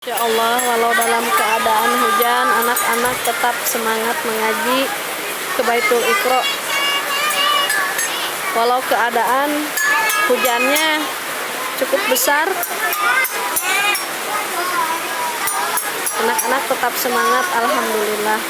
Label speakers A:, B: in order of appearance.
A: Ya Allah, walau dalam keadaan hujan, anak-anak tetap semangat mengaji ke Baitul Iqra. Walau keadaan hujannya cukup besar, anak-anak tetap semangat, alhamdulillah.